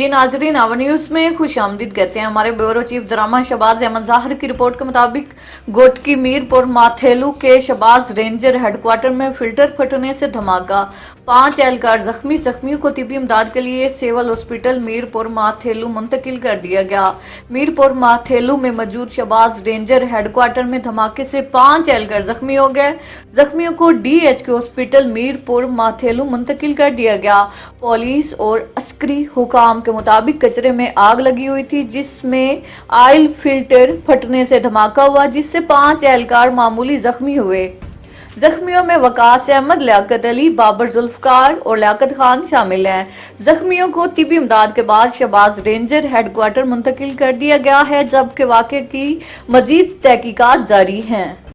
जी नाजरीन, our news में खुश आमदीद कहते हैं। हमारे ब्यूरो चीफ ड्रामा शहबाज अहमद ज़ाहिर की रिपोर्ट के मुताबिक गोटकी मीरपुर माथेलू के शहबाज रेंजर हेडक्वार्टर में फिल्टर फटने से धमाका, 5 एहलकार जख्मी। जख्मियों को तिब्बी इमदाद के लिए सिविल हॉस्पिटल मीरपुर माथेलू मुंतकिल कर दिया गया। मीरपुर माथेलू में मौजूद शहबाज रेंजर हेडक्वार्टर में धमाके से 5 एहलकार जख्मी हो गए। जख्मियों को DHQ हॉस्पिटल मीरपुर माथेलू मुंतकिल कर दिया गया। पुलिस और अस्करी हुकाम के मुताबिक कचरे में आग लगी हुई थी, जिसमें ऑयल फिल्टर फटने से धमाका हुआ, जिससे 5 एहलकार मामूली जख्मी हुए। जख्मियों में वकास अहमद, लियाकत अली, बाबर जुल्फकार और लियाकत खान शामिल हैं। जख्मियों को तिब्बी इमदाद के बाद शहबाज रेंजर हेडक्वार्टर मुंतकिल कर दिया गया है, जबकि वाक़े की मजीद तहकीकात जारी हैं।